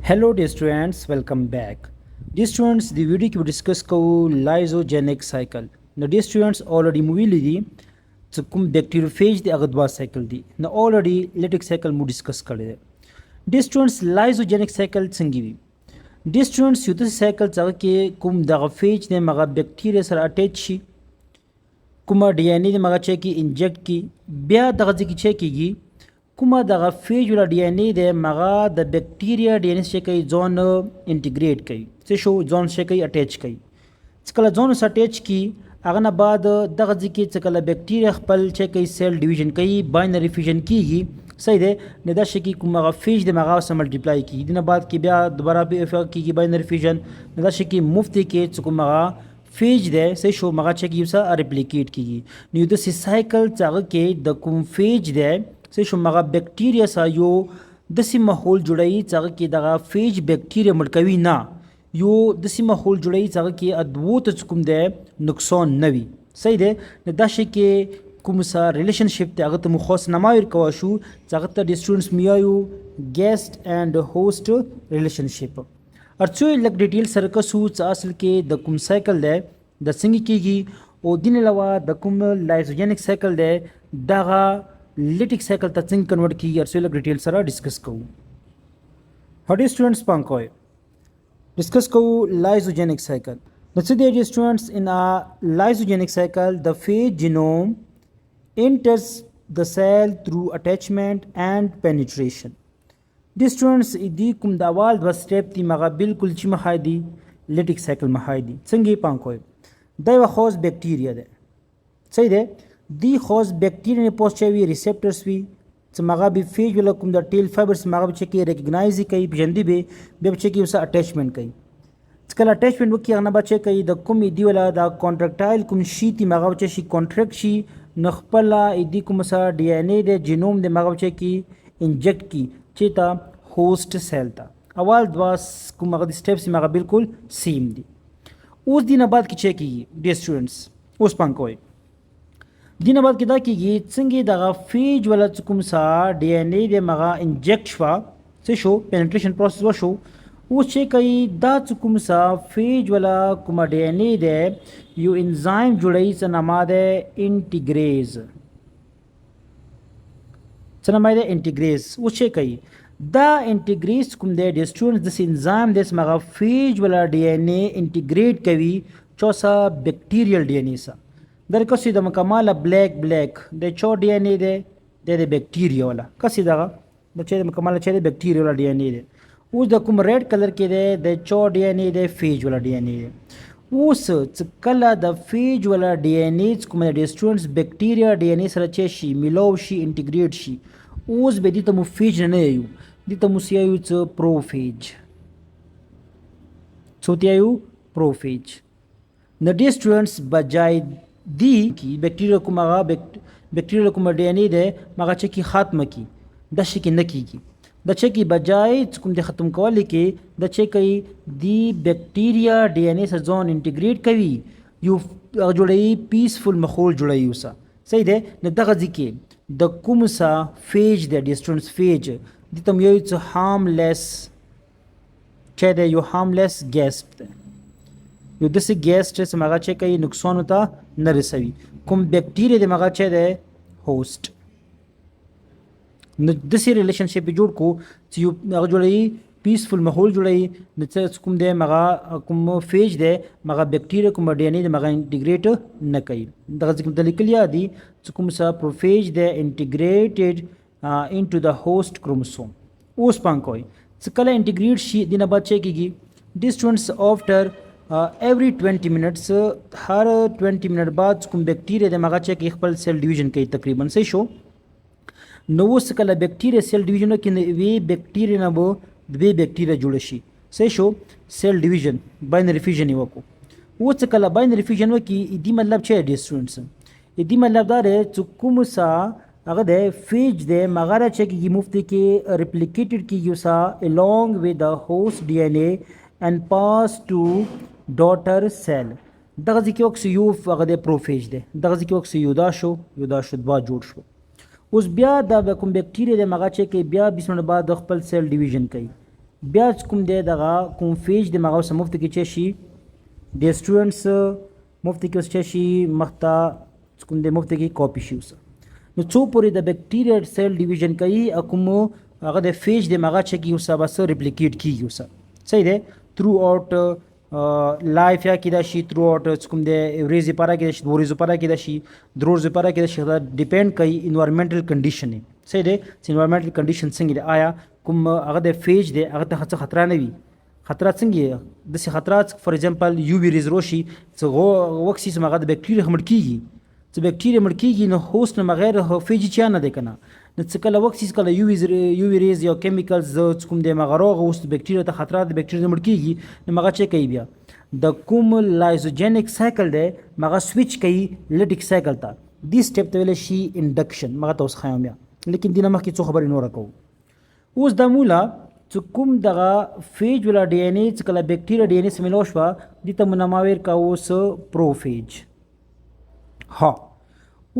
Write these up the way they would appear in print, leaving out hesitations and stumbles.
Hello dear students, welcome back. Dear students, the video की discuss को Lysogenic Cycle. Now dear students already movie ली तो कुम Bacteriophage the अगदवा cycle दी. Now already Lytic cycle मु discuss कर दे. Dear students, Lysogenic cycle संगी भी. Dear students, युद्ध cycle चाहे कि कुम Bacteriophage ने मगा bacteria सर attach शी, कुमा DNA ने मगा चेक की inject की, बिया दगाजी की चेक की کومه دغه فیج ولا ډي ان اي د مغه د بکټیریا ډي ان اي چې کوي ځون انټیګریټ کوي څه شو ځون چې کوي اٹیچ کوي چې کله ځون سره اٹیچ کی هغه نه بعد دغه ځکه چې کله بکټیریا خپل چې کوي سیل ډیویژن کوي باینری فیوژن کیږي صحیح ده نه دا شي کی کومه فیج د مغه سره ملټیپلای کیږي دنه بعد کې بیا دوباره به کیږي باینری فیوژن نه دا شي کی مفتی کې چې کومه فیج ده صحیح شو مغه چې کیږي سره ریپلیکیټ کیږي نو د سایکل څنګه کې د کوم فیج ده سه شو مغه بکټیریا سا یو دسی ماحول جوړی څنګه کې دغه فیج بکټیریا مړکوي نه یو دسی ماحول جوړی څنګه کې ادوت کوم ده نقصان نوي صحیح ده دا شي کې کوم سره ریلیشن شپ ته هغه ته مخصوص نمایر کوا شو څنګه ته د سټوډنټس میایو ګیسټ اند هوست ریلیشن شپ ارڅو لک ډیټیل سره کا سو اصل کې د کوم سایکل ده د څنګه کېږي او دین علاوه د کوم لایزوجینیک سایکل ده دغه Lytic cycle ته څنګه کنورټ کیږي ارسل ډیټیل سره ډیسکس کوو هډي سټوډنټس پانکوي ډیسکس کوو لایزوجینیک سایکل نو څه دی سټوډنټس ان ا لایزوجینیک سایکل د فیج جینوم enters the cell through attachment and penetration د سټوډنټس دی کوم د اول د سټپ تی مغه بالکل چې مخایدي لیټیک سایکل مخایدي څنګه پانکوي دا یو خاص بکټیریا ده صحیح ده دی خاص بکټیریا نه پوسچوي ریسپټرز وي چې مغه به فیج ولا کوم د ټیل فایبرز مغه چې کې ریکګنایز کوي بجندي به چې کې وسه اٹیچمنٹ کوي څکل اٹیچمنٹ وکي هغه بچي کوي د کوم دی ولا د کانټراکټایل کوم شي تی مغه چې شي کانټراکټ شي نخپل دی کوم سره ډي ان اي د جینوم د مغه چې کې انجکټ کی چې تا هوست سیل تا اول دوا کوم مغه د سټیپس مغه بالکل سیم دي اوس دینه بعد کې چې کیږي ډي سټوډنټس اوس پانکوي دینه بعد کې دا کېږي څنګه دغه فیج ولا کوم سا ډي ان اي د مغه انجکټ شوا څه شو پینټریشن پروسس وشو او چې کوي دا کوم سا فیج ولا کوم ډي ان اي د یو انزایم جوړی چې نامه ده انټیګریز څه نامه ده انټیګریز او چې کوي دا انټیګریز کوم د سټوډنټس د انزایم د مغه فیج ولا ډي ان اي انټیګریټ کوي چوسا بکټیریل ډي ان اي سا در کسی د مکمل بلیک د چو ډي ان اي ده د بکټیریا ولا کسی دغه د چې مکمل چې د بکټیریا ولا ډي ان اي ده اوس د کوم ریډ کلر کې ده د چو ډي ان اي ده فیج ولا ډي ان اي ده اوس کله د فیج ولا ډي ان اي کوم د سټوډنټس بکټیریا ډي ان اي سره چې شي ملو شي انټیګریټ شي اوس به دي ته مو فیج نه یو دي ته مو سیایو څ پروفیج څوتیایو پروفیج د ډي سټوډنټس بجای دی کی بکټیریا کومه بکټیریا کومه ډي ان اي ده مغه چې کی ختمه کی د شي کې نه کیږي د چې کی بجای کوم د ختم کول کې د چې کوي دی بکټیریا ډي ان اي سره ځون انټیګریټ کوي یو جوړي پیسفل ماحول جوړي وسه صحیح ده نه دغه ځکه د کوم سا فیج د ډیسټنس فیج د تم یو څه هارملیس چې د یو هارملیس ګیس یو داسې ګیس چې مغه چې کوي نقصان ته نه رسوي کوم بکټیریا د مغه چې ده هوست نو داسې ریلیشن شپ جوړ کو چې یو هغه جوړوي پیسفل ماحول جوړوي نو چې کوم د مغه کوم فیج ده مغه بکټیریا کوم ډي ان اي د مغه انټیګریټ نه کوي دغه ځکه د لیکل یادي چې کوم سا پروفیج ده انټیګریټډ انټو د هوست کروموسوم اوس پانکوي چې کله انټیګریټ شي دینه بعد چې کېږي ډیسټنس افټر every 20 minutes هر 20 منټ بعد کوم بکټیریا د مغه چې خپل سیل ډیویژن کوي تقریبا څه شو نو اوس کله بکټیریا سیل ډیویژن کې وی بکټیریا نه وو د بکټیریا جوړ شي څه شو سیل ډیویژن باینری فیوژن وکړو اوس کله باینری فیوژن وکي دې مطلب چې ډي سټوډنټس دې مطلب دا دی چې کوم سا هغه د فیج د مغه چې کې مفتی کې ریپلیکیټډ کیږي سا along with the host DNA and pass to ډاټر سیل دغه ځکه وکس یو هغه د پروفیج ده دغه ځکه وکس یو دا شو دوا جوړ شو اوس بیا د کوم بکټیریا د مغه چې کې بیا 20 منټ بعد خپل سیل ډیویژن کوي بیا کوم دی دغه کوم فیج د مغه سم مفت کې چې شي د سټوډنټس مفت کې چې شي مخته کوم دی مفت کې کاپی شي اوس نو څو پورې د بکټیریا سیل ډیویژن کوي کوم هغه د فیج د مغه چې کی اوس بس ریپلیکیټ کیږي اوس صحیح دی تھرو آؤٹ لایف یا کې دا شي تھرو آؤٹ کوم دی ورځې پاره کې شي ورځې پاره کې دا شي دروځې پاره کې دا شي دا ډیپند کوي انوایرنمنټل کنډیشن صحیح دی انوایرنمنټل کنډیشن څنګه دی آیا کوم هغه د فیج دی هغه ته څه خطر نه وي خطرات څنګه د سي خطرات فور ایگزامپل یو وی ریز روشي څه وکسي سم هغه د بکټیریا هم کیږي چې بکټیریا مړ کیږي نو هوست نه بغیر فیج چا نه دی کنه نو څه کله وکسي کله یو وی ریز یا کیمیکلز کوم دی مغروغ هوست بکټیریا ته خطرات د بکټیریا مړ کیږي نو مغه چې کوي بیا د کوم لایزوجینیک سایکل دی مغه سویچ کوي لیټیک سایکل ته دی سټپ ته ویل شي انډکشن مغه تاسو خایم بیا لیکن دینه مخکې څه خبرې نور کوو اوس د مولا چې کوم دغه فیج ولا ډي ان اے چې کله بکټیریا ډي ان اے سملو شو دي ته مناماویر کا اوس پروفیج ها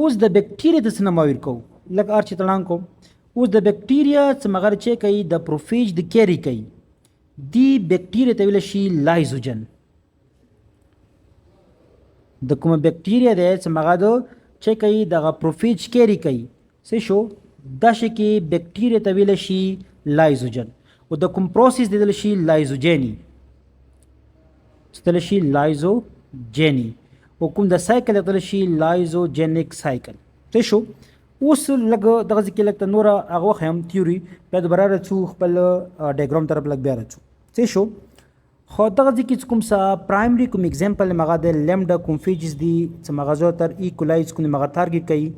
اوس د بکټیریا د سنماویر کو لکه ارچ تلان کو اوس د بکټیریا چې مگر چې کوي د پروفیج د کیری کوي دی بکټیریا ته ویل شي لایزوجن د کوم بکټیریا د چې مگر چې کوي د پروفیج کیری کوي څه شو دا شي کې بکټیریا ته ویل شي لایزوجن او د کوم پروسس د شي لایزوجینی ستل شي لایزوجینی او کوم د سایکل د شي لایزوجینیک سایکل څه شو اوس لګ دغه ځکه لکه نور هغه هم تیوري په د برابر څو خپل ډایګرام طرف لګ بیا راځو څه شو خو دغه ځکه کوم سا پرایمري کوم اگزامپل مغه د لیمډا کوم فیجز دي چې مغه تر ایکولایز کوم مغه ټارګټ کوي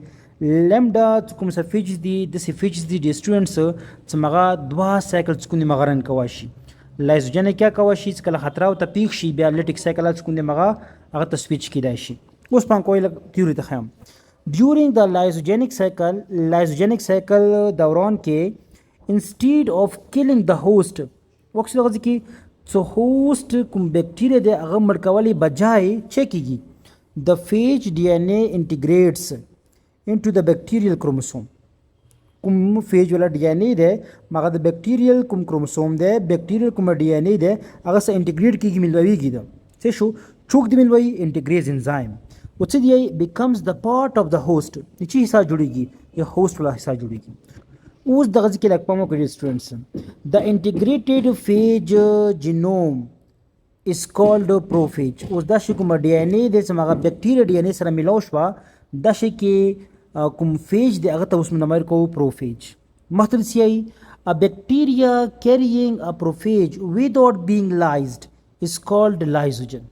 لیمډا کوم څه فیجز دي د سی فیجز دي د سټوډنټس چې مغه دوا سایکلز کوم مغرن کواشي لایزوجن کیا کواشي چې کله خطر او تپیخ شي بیا لیټیک سایکلز کوم مغه هغه ته سویچ کیدای شي اوس پان کوی تیوري ته خیم ډیورینګ د لایزوجینیک سایکل دوران کې انسټیډ اف کیلینګ د هوست وکس دغه کې څو هوست کوم بکټیریا د هغه مړکولي بجای چکیږي د فیج ډي ان اے انټیګریټس into the bacterial chromosome کوم فیج ولا ډي ان اے ده مغه د بکټیریل کوم کروموسوم ده بکټیریل کوم ډي ان اے ده هغه سره انټیګریټ کیږي ملويږي ده څه شو چوک دی ملوي انټیګریز انزایم او څه دی becomes the part of the host چې حصہ جوړیږي یا هوست ولا حصہ جوړیږي اوس دغه ځکه لکه پمو کوي سټوډنټس the integrated phage genome is called prophage اوس دا شي کوم ډي ان اے ده چې مغه بکټیریا ډي ان اے سره ملو شو دا شي کې کوم فیج دی هغه ته اوس منمر کو پروفیج مطلب سی a bacteria carrying a prophage without being lysed is called lysogen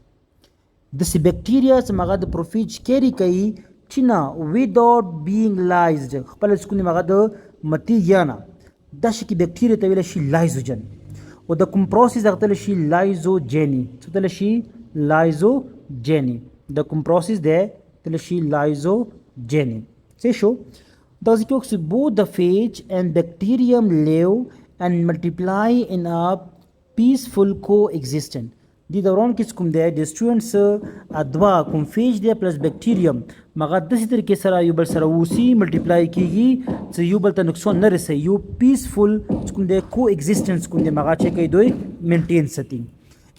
د سی بکټیریا چې مغه د پروفیج کیری کوي چې نه without being lysed خپل سکون مغه د متی یانا د شي کې بکټیریا ته ویل شي لایزوجن او د کوم پروسس هغه ته شي لایزوجینی څه ته شي لایزوجینی د کوم پروسس ده ته شي لایزوجینی څه شو دا ځکه both the phage and bacterium live and multiply in a peaceful coexistence دی دوران کې کوم دی د سټوډنټس ادوا کوم فیج دی پلس بکټیریم مغه د ستر کې سره یو بل سره وسی ملټیپلای کیږي چې یو بل ته نقصان نه رسي یو پیسفل کوم دی کو ایگزیسټنس کوم دی مغه چې کوي دوی مینټین ساتي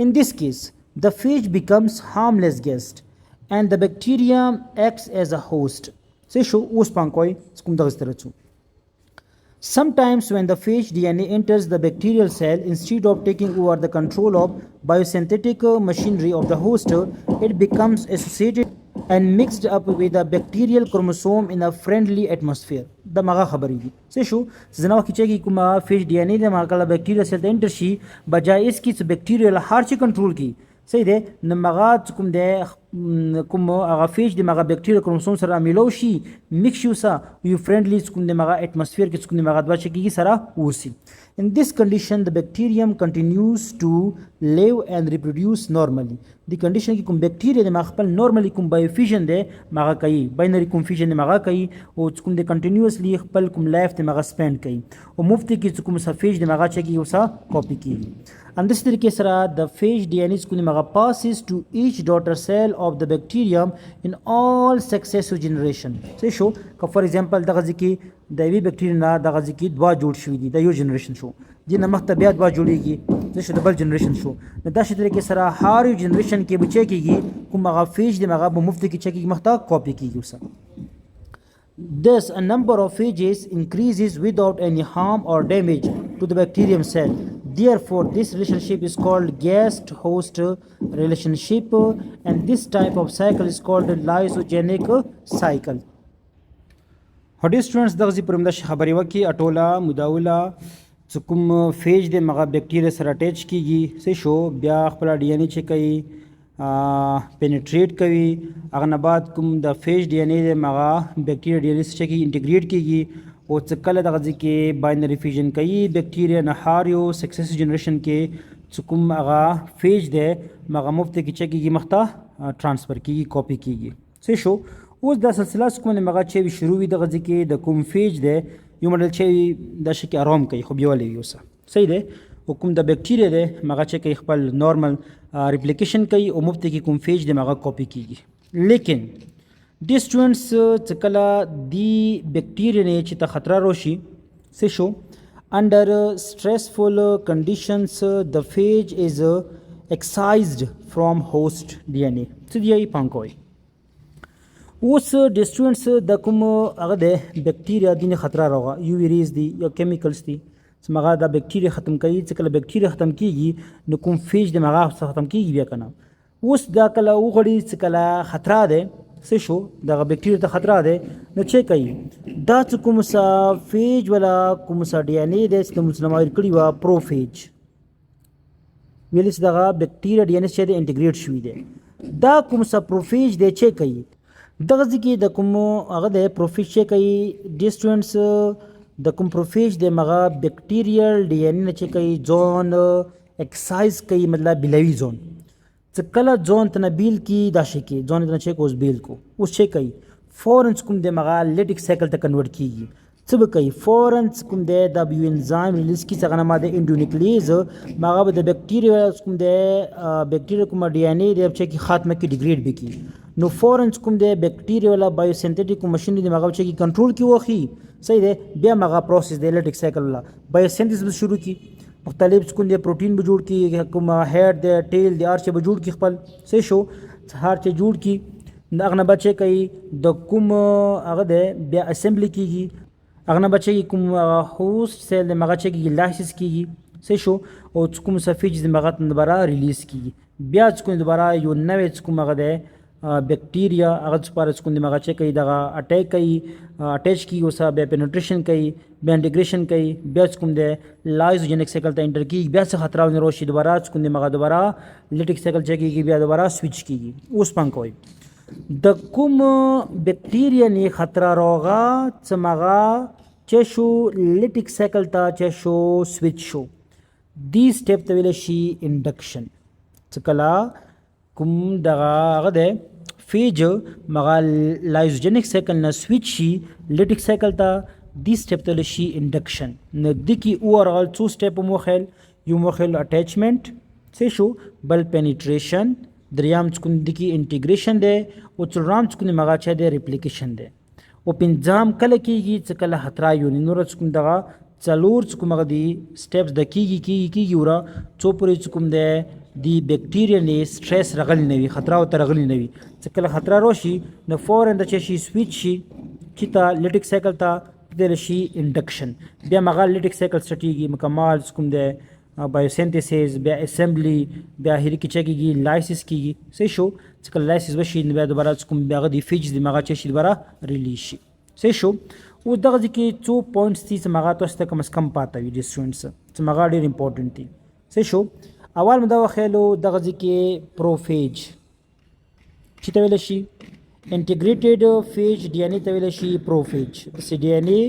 in this case the phage becomes harmless guest and the bacterium acts as a host څه شو اوس پان کوی کوم دغه ستر څو Sometimes when the phage DNA enters the bacterial cell, instead of taking over the control of biosynthetic machinery of the host, it becomes associated and mixed up with the bacterial chromosome in a friendly atmosphere. دا مغه خبرې دي څه شو زنه وخت چې کومه فیج ډي ان اے د مغه بکټیریا سره انټر شي بجای اس کی بکټیریا له هر چی کنټرول کی صحیح ده نو مغه کوم ده کوم هغه فیج د مغه بکټیریا کروموسوم سره ملو شي میکس شو سا یو فرندلی کوم د مغه اټماسفیر کې کوم د مغه دوا چکیږي سره وسی in this condition the bacterium continues to live and reproduce normally the condition کې کوم بکټیریا د مغه خپل نورمالي کوم بایوفیژن ده مغه کوي باینری کوم فیژن مغه کوي او کوم د کنټینیوسلی خپل کوم لایف د مغه سپند کوي او مفت کې کوم سفیج د مغه چکیږي وسا کاپی کیږي اندس طریقې سره د فیج ډي ان اس کو مغه passes to each daughter cell of the bacterium in all successive generation. څه شو که فور ایگزامپل دغه ځکه د وی بکټیریا نه دغه ځکه دوا جوړ شوی دي د یو جنریشن شو دي نه مخته بیا دوا جوړیږي د شو ډبل جنریشن شو نو دا شي طریقې سره هر یو جنریشن کې بچی کیږي کوم هغه فیج دی هغه په مفت کې چکیږي مخته کاپی کیږي وسه. Thus, a number of phages increases without any harm or damage to the bacterium cell. Therefore, this relationship is called guest-host relationship, and this type of cycle is called lysogenic cycle. Dear students, دغه پرمده خبرې وکي اټولا مداوله چې کوم فیج د مغه بکټیریا سره اٹیچ کیږي څه شو بیا خپل ډي ان اے چې کوي پینیټریټ کوي هغه نه بعد کوم د فیج ډي ان اے د مغه بکټیریا ډي ان اے چې کی انټیګریټ کیږي او څه کله دغه ځکه باینری فیوژن کوي بکټیریا نه هر یو سکسیسیو جنریشن کې چې کوم هغه فیج دی مغه مفت کې چې کیږي مخته ترانسفر کیږي کاپی کیږي څه شو اوس دا سلسله کوم مغه چې شروع وي دغه ځکه د کوم فیج دی یو مدل چې د شکی آرام کوي خو بیا ولې یوسه صحیح دی او کوم د بکټیریا دی مغه چې کوي خپل نارمل ریپلیکیشن کوي او مفت کې کوم فیج دی مغه کاپی کیږي لیکن ډي سټوډنټس چې کله دی بکټیریا نه چې ته خطر راشي څه شو under stressful conditions the phage is excised from host DNA څه دی پانکوي اوس ډي سټوډنټس د کوم هغه د بکټیریا دینه خطر راغی یو ویریز دی یا کیمیکلز دی مغه دا بکټیریا ختم کوي چې کله بکټیریا ختم کیږي نو کوم فیج د مغه ختم کیږي بیا کنه اوس دا کله وغړي چې کله خطر ده څه شو دغه بکټیریا ته خطر ده نو چې کوي دا چې کوم سا فیج ولا کوم سا ډي ان اے د استعمال کړي وا پروفیج ویلس دغه بکټیریا ډي ان اے چې د انټیګریټ شوی دی دا کوم سا پروفیج دی چې کوي دغه ځکه د کوم هغه د پروفیج چې کوي ډي سټوډنټس د کوم پروفیج د مغه بکټیریل ډي ان اے چې کوي ځون ایکسایز کوي مطلب بلوي ځون چې کله ځون تنبیل کی دا شي کی ځون تنه چې کوس بیل کو اوس چې کوي فورن کوم د مغه لیټیک سایکل ته کنورټ کیږي څه به کوي فورن کوم د بیو انزایم ریلیز کی څنګه ماده انډونیکلیز مغه د بکټیریا کوم د بکټیریا کوم ډي ان اے د چې کی خاتمه کی ډیګریډ بکی نو فورن کوم د بکټیریا ولا بایو سنتیټیک ماشين د مغه چې کی کنټرول کی وخی صحیح دی بیا مغه پروسس د لیټیک سایکل ولا بایو سنتیسس شروع کی مختلف کوم د پروتین به جوړ کی کوم هډ د ټیل د ارچ به جوړ کی خپل څه شو هر چې جوړ کی دغه نه بچي کوي د کوم هغه د بیا اسمبلی کیږي هغه نه بچي کوم هوست سیل د مغه چې کی لایسس کیږي څه شو او کوم سفیج د مغه دوباره ریلیز کیږي بیا کوم دوباره یو نوې کوم هغه د بکټیریا هغه سپارس کوم دغه چې کوي دغه اٹیک کوي اٹیچ کی اوسه بیا پینټریشن کوي بیا انټیګریشن کوي بیا کوم د لایزوجینک سایکل ته انټر کیږي بیا څه خطر ونه روشي دوباره کوم دغه دوباره لیټیک سایکل چې کیږي بیا دوباره سویچ کیږي اوس پان کوي د کوم بکټیریا نه خطر راغا چې مغه چې شو لیټیک سایکل ته چې شو سویچ شو دی سټپ ته ویل شي انډکشن چې کلا کوم دغه هغه د فیج مغه لایزوجینک سایکل نه سویچ شي لیټیک سایکل ته دی سټپ ته شي انډکشن نو د کی اوورال څو سټپ مو خل یو مو خل اٹیچمنٹ څه شو بل پینیټریشن دریام څکون د کی انټیګریشن دی او څلورم څکون مغه چا دی ریپلیکیشن دی او پنځم کله کیږي چې کله خطر یو نور څکون دغه څلور څکون مغه دی سټپس د کیږي ورا څو پرې څکون دی بکټیریا نه سټرس رغلی نوي خطر او ترغلی نوي چې کله خطر راشي نو فورن د چشي سویچ شي چې تا لیټیک سایکل ته د شي انډکشن بیا مغه لیټیک سایکل سټیږي مکمل کوم د بایوسینتھیسس بیا اسمبلی بیا هری کی چکیږي لایسس کیږي څه شو چې کله لایسس وشي نو بیا دوباره کوم بیا د فیج د مغه چشي دوباره ریلیز شي څه شو او دغه کې څو پوینټس دي چې مغه تاسو ته کم از کم پاته وي د سټوډنټس چې مغه ډیر امپورټنت دي څه شو اول مدا وخیلو دغه ځکه پروفیج چې ته ویل شي انټیګریټډ فیج ډي ان اے ته ویل شي پروفیج د ډي ان اے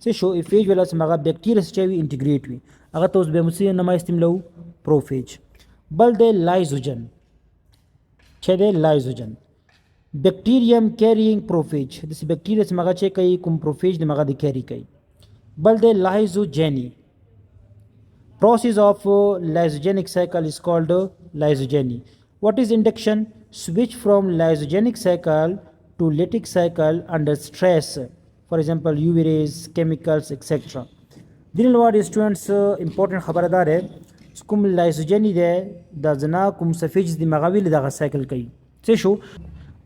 څه شو فیج ولا سمغه بکټیریا چې وی انټیګریټ وي هغه ته اوس به موسی نما استعمالو پروفیج بل د لایزوجن چې د لایزوجن بکټیریوم کیریینګ پروفیج د بکټیریا سمغه چې کوي کوم پروفیج د مغه د کیری کوي بل د لایزوجنی process of lysogenic cycle is called lysogeny. What is induction? Switch from lysogenic cycle to lytic cycle under stress, for example UV rays, chemicals, etc. دین الوار students important خبره داره کوم لایزوجنی ده د زنا کوم سفیج د مغاویل دغه سایکل کوي څه شو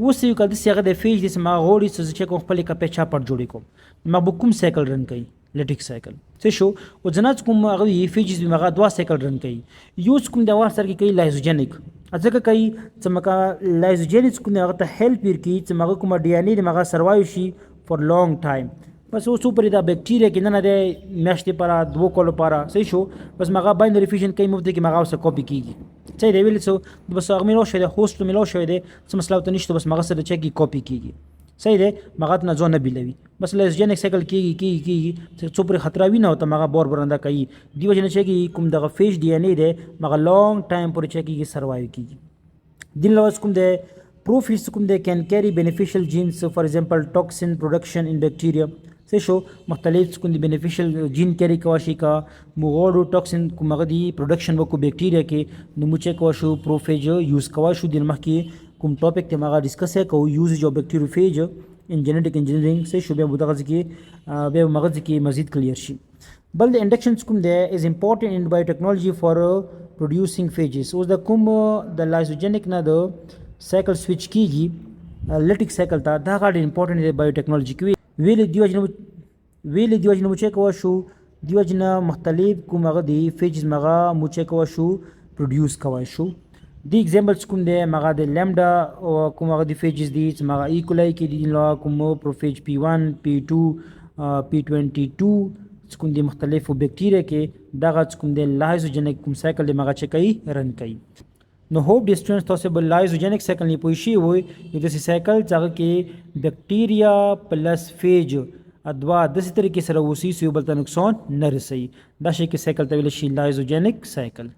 اوس یو کله دغه د فیج د ما غوړي چې کوم خپل کپه چا پټ جوړی کوم ما کوم سایکل رن کوي لیټیک سایکل څه شو او زنا کوم هغه فیجز د مغا دوا سایکل رن کوي یوز کوم د وار سره کوي لایزوجنیک ځکه کوي چې مکا لایزوجنیک کوم هغه ته هیلپ ورکی چې مغه کوم ډي ان اي د مغه سروایو شي فور لانګ ټایم بس اوس پر دا بکټیریا کې نه ده میاشتې پر دوه کولو پر صحیح شو بس مغه باینری فیوژن کوي مفته کې مغه سره کاپی کیږي چې دی ویل څو بس هغه ملو شوی د هوست ملو شوی دی څه مسله ته نشته بس مغه سره چې کاپی کیږي صحیح دی مغه ته نه ځو نه بلوي بس لایزوجنیک سایکل کیږي څو پر خطر وي نه او ته مغه بور برنده کوي دی وجه نه چې کوم دغه فیش ډي ان اي دی مغه لانګ ټایم پر چې کیږي سروایو کیږي دین لوس کوم دی Prophage کوم دی can carry beneficial genes for example toxin production in bacteria څه شو مختلف کوم دی beneficial gene carry کواشي کا مغوړو toxin کوم غدي production وکړو بکټیریا کې نو موچ کواشو Prophage یوز کواشو د مخکې کوم ټاپک ته مغه ډیسکس کو یوز جو Bacteriophage in genetic engineering څه شو به مدغه کې به مغز کې مزید کلیر شي بل د inductions کوم دی is important in biotechnology for producing phages اوس د کوم د lysogenic نه د سایکل سویچ کیږي لیټیک سایکل ته دا غاډ امپورټنت دی بایوټیکنالوژي کې ویل دیوجن مو چیک وشو دیوجن مختلف کومغه دی فیجز مغه مو چیک وشو پروډوس کوي شو دی ایگزامپلز کوم دی مغه د لیمډا او کومغه دی فیجز دی چې مغه ایکولای کې دی نو کوم پروفیج P1 P2 P22 کوم دی مختلفو بکټیریا کې دغه کوم دی لایزوجنیک کوم سایکل دی مغه چکای رن کوي نو هوپ د سټوډنټس تاسو به لایزوجنیک سایکل نه پوه شي وي د سایکل څنګه کې بکټیریا پلس فیج ادوا د څه طریقې سره وسی سیو بل ته نقصان نه رسي دا شي کې سایکل ته ویل شي لایزوجنیک سایکل